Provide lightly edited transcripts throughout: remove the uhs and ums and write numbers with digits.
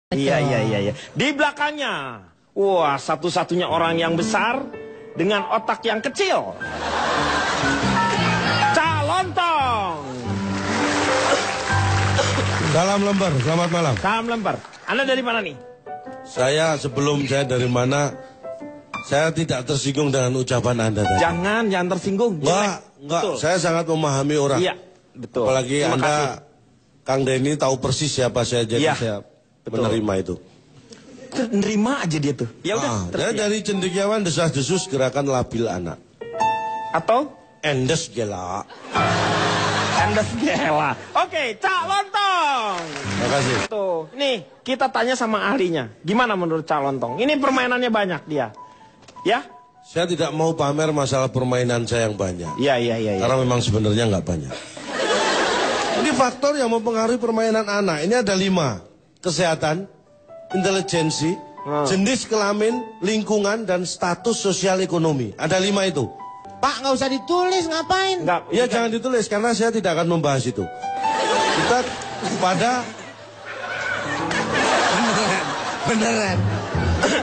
Iya. Di belakangnya, wah, satu-satunya orang yang besar dengan otak yang kecil. Calontong. Salam lembar, selamat malam. Salam lembar. Anda dari mana nih? Sebelum saya dari mana, saya tidak tersinggung dengan ucapan Anda tadi. Jangan tersinggung. Enggak, Betul. saya sangat memahami orang. Iya, betul. Apalagi Terima Anda, kasih. Kang Denny tahu persis siapa saya, jadi Iya, saya betul. menerima itu. Nerima aja dia tuh. Ya udah. Saya dari cendekiawan desas-desus gerakan labil anak. Atau Endes gela. Endes gela. Oke, Cak Lontong. Terima kasih. Tuh, nih kita tanya sama ahlinya. Gimana menurut Cak Lontong? Ini permainannya banyak dia. Ya? Saya tidak mau pamer masalah permainan saya yang banyak. Iya. Karena memang sebenarnya nggak banyak. Ini faktor yang mempengaruhi permainan anak. Ini ada 5. Kesehatan, intelijensi, jenis kelamin, lingkungan, dan status sosial ekonomi. Ada 5 itu. Pak, nggak usah ditulis, ngapain? Enggak. Ya jangan ditulis, karena saya tidak akan membahas itu. Kita pada... Beneran.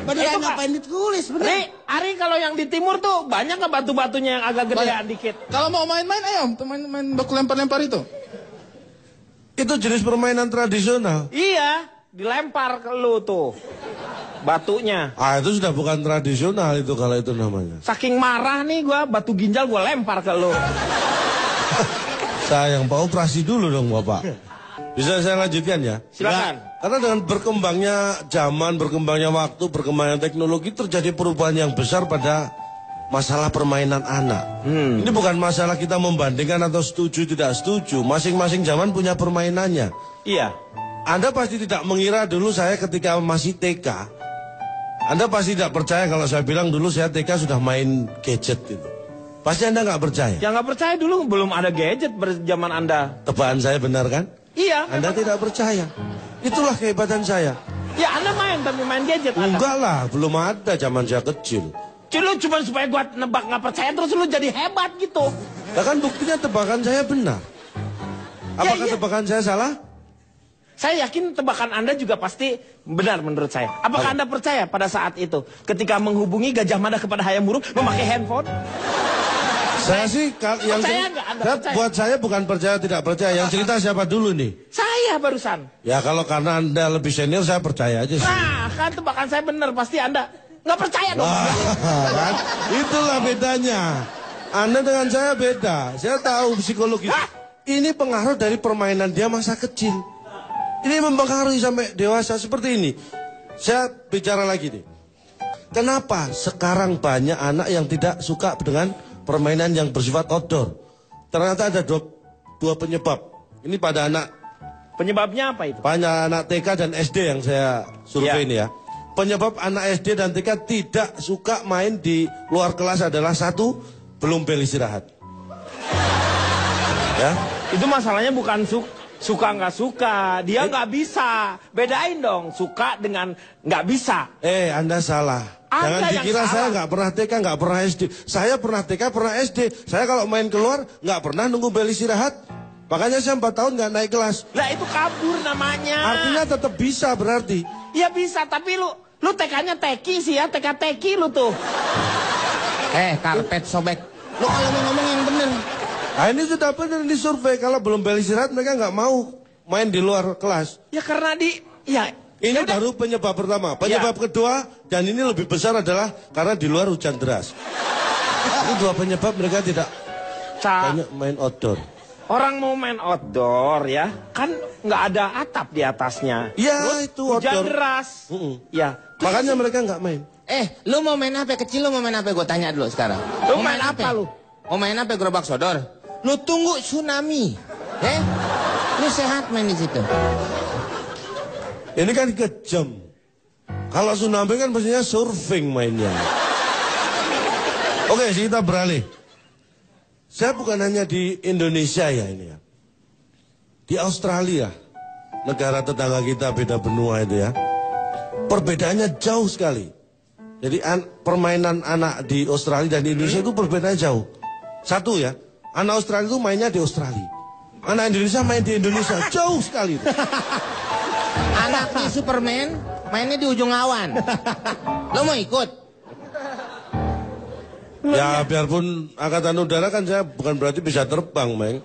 Itu, Ngapain ditulis? Beneran. Nih, Ari kalau yang di timur tuh banyak nggak batu-batunya yang agak gedean dikit? Kalau mau main-main, ayo main baku lempar-lempar itu. Itu jenis permainan tradisional. Iya, dilempar ke lu tuh batunya. Itu sudah bukan tradisional itu kalau itu namanya. Saking marah nih gua, batu ginjal gua lempar ke lu. Sayang, Pak, operasi dulu dong, Bapak. Bisa saya lanjutkan ya? Silakan. Karena dengan berkembangnya zaman, berkembangnya waktu, berkembangnya teknologi, terjadi perubahan yang besar pada masalah permainan anak. Ini bukan masalah kita membandingkan atau setuju tidak setuju. Masing-masing zaman punya permainannya. Iya. Anda pasti tidak mengira dulu saya ketika masih TK. Anda pasti tidak percaya kalau saya bilang dulu saya TK sudah main gadget gitu. Pasti Anda nggak percaya. Yang nggak percaya dulu belum ada gadget zaman Anda. Tebakan saya benar kan? Iya. Anda tidak percaya. Itulah kehebatan saya. Ya Anda main tapi main gadget. Anda. Enggak lah, belum ada zaman saya kecil. Lu cuma supaya gua nebak nggak percaya terus lu jadi hebat gitu. Nah kan buktinya tebakan saya benar. Apakah iya. tebakan saya salah? Saya yakin tebakan Anda juga pasti benar menurut saya. Apakah Anda percaya pada saat itu ketika menghubungi Gajah Mada kepada Hayam Wuruk memakai handphone? Saya sih yang percaya nggak Anda percaya? buat saya bukan percaya tidak percaya. Yang cerita siapa dulu nih? Saya barusan. Ya kalau karena Anda lebih senior saya percaya aja sih. Nah, kan tebakan saya benar, pasti Anda nggak percaya dong. Kan? Itulah bedanya. Anda dengan saya beda. Saya tahu psikologi. Ini pengaruh dari permainan dia masa kecil. Ini mempengaruhi sampai dewasa seperti ini. Saya bicara lagi nih. Kenapa sekarang banyak anak yang tidak suka dengan permainan yang bersifat outdoor? Ternyata ada dua penyebab. Ini pada anak. Penyebabnya apa itu? Pada anak TK dan SD yang saya survei ini ya. Penyebab anak SD dan TK tidak suka main di luar kelas adalah 1, belum bel istirahat. Ya. Itu masalahnya bukan suka nggak suka, dia nggak bisa. Bedain dong suka dengan nggak bisa. Anda salah. Jangan dikira saya nggak pernah TK, nggak pernah SD. Saya pernah TK, pernah SD. Saya kalau main keluar nggak pernah nunggu bel istirahat. Makanya saya 4 tahun nggak naik kelas. Lah itu kabur namanya. Artinya tetap bisa berarti. Ya bisa, tapi lu TK-nya teki sih ya, TK teki lu tuh. Karpet sobek. Lu kalau mau ngomong yang bener. Nah ini sudah benar di survei. Kalau belum bel istirahat mereka nggak mau main di luar kelas. Ya karena Ini baru penyebab pertama. Penyebab kedua, dan ini lebih besar adalah karena di luar hujan deras. Ini 2 penyebab mereka tidak banyak main outdoor. Orang mau main outdoor ya, kan nggak ada atap di atasnya. Ya itu hujan outdoor. deras. Ya. Makanya mereka nggak main. Lu mau main apa? Kecil lu mau main apa? Gue tanya dulu sekarang. Lu main apa lu? Mau main apa? Gerobak sodor? Lu tunggu tsunami. Lu sehat main di situ. Ini kan kejam. Kalau tsunami kan pastinya surfing mainnya. Oke, kita beralih. Saya bukan hanya di Indonesia ya ini ya. Di Australia, negara tetangga kita beda benua itu ya. Perbedaannya jauh sekali. Jadi permainan anak di Australia dan di Indonesia itu perbedaannya jauh. 1 ya, anak Australia itu mainnya di Australia. Anak Indonesia main di Indonesia, jauh sekali. Anaknya Superman, mainnya di ujung awan. Lo mau ikut? Ya biarpun angkatan udara kan saya bukan berarti bisa terbang, Meng.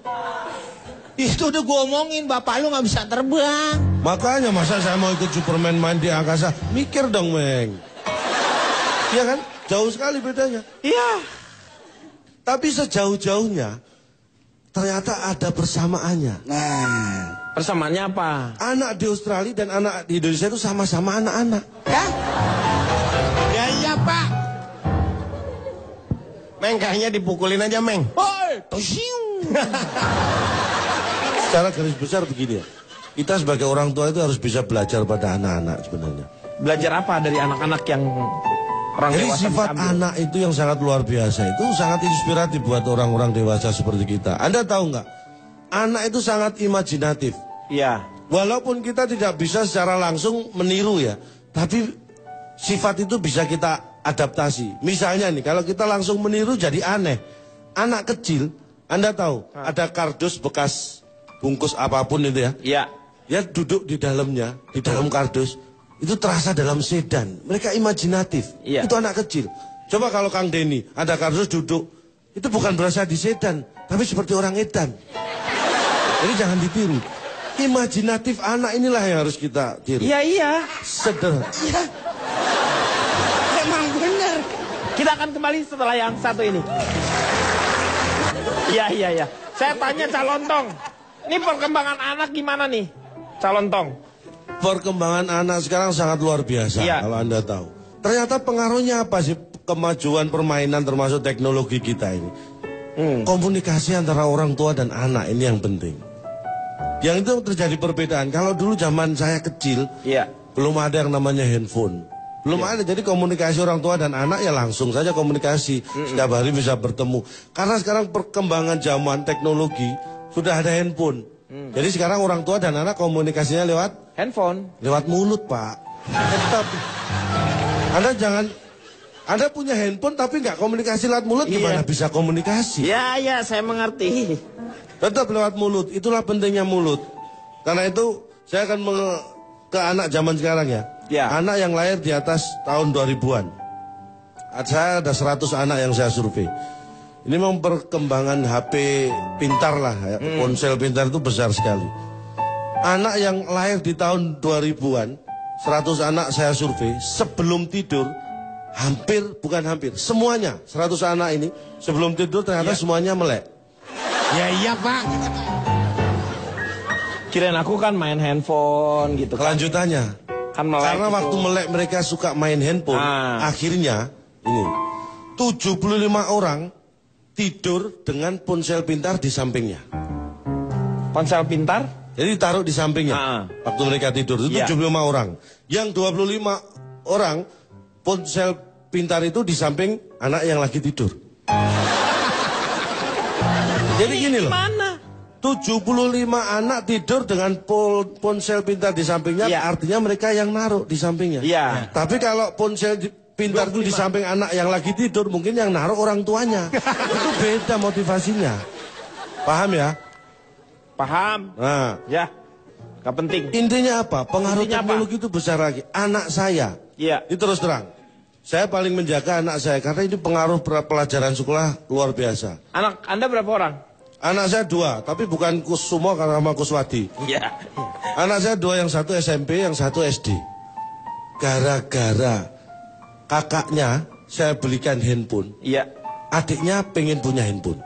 Itu udah gue omongin, bapak lu gak bisa terbang. Makanya masa saya mau ikut Superman main di angkasa? Mikir dong, Meng. Iya kan? Jauh sekali bedanya. Iya. Tapi sejauh-jauhnya ternyata ada persamaannya. Nah. Persamaannya apa? Anak di Australia dan anak di Indonesia itu sama-sama anak-anak. Ya? Ya iya, Pak. Meng, kayaknya dipukulin aja, Meng. Hoi, tosiu. Secara garis besar begini ya. Kita sebagai orang tua itu harus bisa belajar pada anak-anak sebenarnya. Belajar apa dari anak-anak yang orang Jadi dewasa sifat bisa ambil? anak itu yang sangat luar biasa. Itu sangat inspiratif buat orang-orang dewasa seperti kita. Anda tahu nggak? Anak itu sangat imajinatif. Iya. Walaupun kita tidak bisa secara langsung meniru ya. Tapi sifat itu bisa kita adaptasi. Misalnya nih, kalau kita langsung meniru jadi aneh. Anak kecil, Anda tahu, ada kardus bekas bungkus apapun itu ya. Iya. Ya duduk di dalamnya, di dalam kardus. Itu terasa dalam sedan. Mereka imajinatif. Iya. Itu anak kecil. Coba kalau Kang Denny, ada kardus duduk. Itu bukan berasa di sedan, tapi seperti orang edan. Jadi jangan ditiru. Imajinatif anak inilah yang harus kita tiru. Iya, iya. Sederhana. Emang benar. Kita akan kembali setelah yang satu ini. Iya, iya, iya. Saya tanya Calon Tong. Ini perkembangan anak gimana nih? Calon Tong. Perkembangan anak sekarang sangat luar biasa, Iya. kalau Anda tahu. Ternyata pengaruhnya apa sih kemajuan permainan termasuk teknologi kita ini? Komunikasi antara orang tua dan anak ini yang penting. Yang itu terjadi perbedaan. Kalau dulu zaman saya kecil, Iya. belum ada yang namanya handphone. Belum ada, jadi komunikasi orang tua dan anak ya langsung saja komunikasi. Setiap hari bisa bertemu. Karena sekarang perkembangan zaman teknologi, sudah ada handphone. Jadi sekarang orang tua dan anak komunikasinya lewat Handphone. mulut, Pak. Tetap. Anda punya handphone tapi nggak komunikasi lewat mulut, gimana bisa komunikasi? Iya, iya, saya mengerti. Tetap lewat mulut, itulah pentingnya mulut. Karena itu saya akan ke anak zaman sekarang ya. Ya. Anak yang lahir di atas tahun 2000-an. Saya ada 100 anak yang saya survei. Ini memang perkembangan HP pintar lah, ya. Ponsel pintar itu besar sekali. Anak yang lahir di tahun 2000-an, 100 anak saya survei, sebelum tidur, semuanya, 100 anak ini, sebelum tidur ternyata semuanya melek. Ya iya, Pak. Kirain aku kan main handphone gitu kan. Kelanjutannya, Kan melek karena gitu. waktu melek mereka suka main handphone, akhirnya ini 75 orang tidur dengan ponsel pintar di sampingnya. Ponsel pintar? Jadi taruh di sampingnya. Waktu mereka tidur itu 75 orang. Yang 25 orang ponsel pintar itu di samping anak yang lagi tidur. Jadi gini loh. Mana? 75 anak tidur dengan ponsel pintar di sampingnya, artinya mereka yang naruh di sampingnya. Iya. Tapi kalau ponsel pintar itu di samping anak yang lagi tidur, mungkin yang naruh orang tuanya. Itu beda motivasinya. Paham ya? Paham. Nah, Ya. Gak penting. intinya apa? Pengaruh Intinya teknologi itu besar lagi. Anak saya, Iya. ini terus terang, saya paling menjaga anak saya karena ini pengaruh pelajaran sekolah luar biasa. Anak Anda berapa orang? Anak saya 2, tapi bukan Kusumo karena sama Kuswadi. Iya. Anak saya 2, yang satu SMP, yang satu SD. Gara-gara kakaknya saya belikan handphone, Iya. adiknya pengen punya handphone.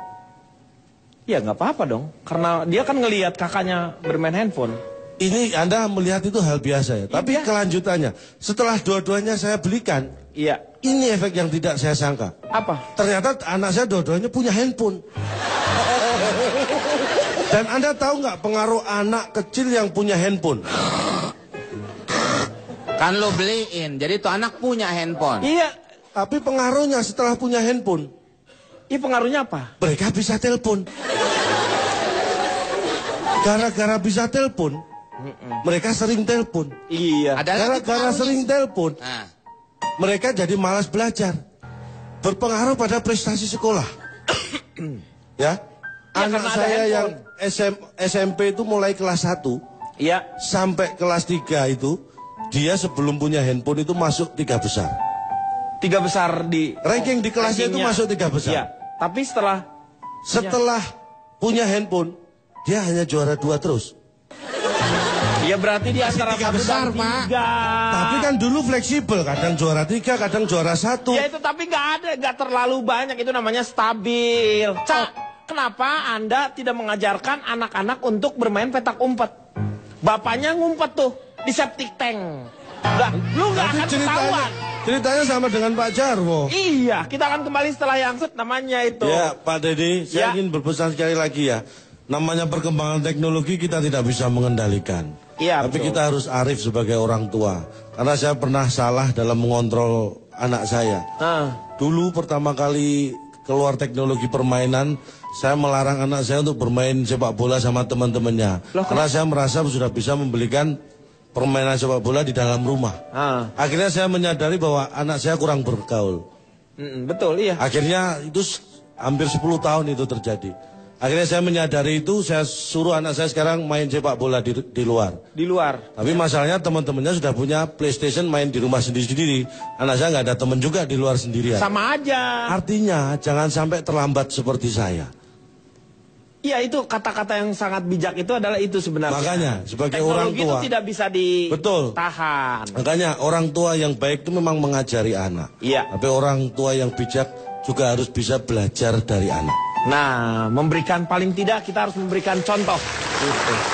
Ya nggak apa-apa dong. Karena dia kan ngelihat kakaknya bermain handphone. Ini Anda melihat itu hal biasa ya. Tapi kelanjutannya, setelah dua-duanya saya belikan, Iya. ini efek yang tidak saya sangka. Apa? Ternyata anak saya dua-duanya punya handphone. Dan Anda tahu nggak pengaruh anak kecil yang punya handphone? Kan lo beliin, jadi tuh anak punya handphone. Iya. Tapi pengaruhnya setelah punya handphone, Ini pengaruhnya apa? mereka bisa telepon. Gara-gara bisa telepon, mereka sering telepon. Iya. Ada lagi Gara-gara pengaruhnya. sering telepon, Nah, mereka jadi malas belajar. Berpengaruh pada prestasi sekolah. Ya, Ya, anak karena ada saya yang handphone. SMP itu mulai kelas 1, Iya. sampai kelas 3 itu, dia sebelum punya handphone itu masuk 3 besar. 3 besar di Ranking di kelasnya itu rankingnya. masuk 3 besar. Iya. Tapi Setelah punya handphone, dia hanya juara 2 terus. ya berarti di antara 3 1 besar, dan Pak. 3. Tapi kan dulu fleksibel, kadang juara 3, kadang juara 1. Ya itu tapi nggak terlalu banyak, itu namanya stabil. Cak, kenapa Anda tidak mengajarkan anak-anak untuk bermain petak umpet? Bapaknya ngumpet tuh di septic tank. Lu nggak Tapi akan ketahuan. ceritanya sama dengan Pak Jarwo. Iya, kita akan kembali setelah yang namanya itu. Ya, Pak Dedi, saya Ya. ingin berpesan sekali lagi ya. Namanya perkembangan teknologi kita tidak bisa mengendalikan. Iya, Tapi betul. kita harus arif sebagai orang tua. Karena saya pernah salah dalam mengontrol anak saya. Nah, Dulu pertama kali keluar teknologi permainan, saya melarang anak saya untuk bermain sepak bola sama teman-temannya. Loh, Karena saya merasa sudah bisa membelikan permainan sepak bola di dalam rumah. Akhirnya saya menyadari bahwa anak saya kurang bergaul. betul, iya. Akhirnya itu hampir 10 tahun itu terjadi. Akhirnya saya menyadari itu, saya suruh anak saya sekarang main sepak bola di luar. Di luar. Tapi masalahnya teman-temannya sudah punya PlayStation, main di rumah sendiri-sendiri. Anak saya nggak ada teman juga di luar sendirian. Sama aja. Artinya jangan sampai terlambat seperti saya. Iya, itu kata-kata yang sangat bijak itu adalah itu sebenarnya. Makanya, sebagai orang Teknologi tua. itu tidak bisa Betul. ditahan. Makanya orang tua yang baik itu memang mengajari anak. Iya. Tapi orang tua yang bijak juga harus bisa belajar dari anak. Nah, memberikan paling tidak kita harus memberikan contoh. Gitu.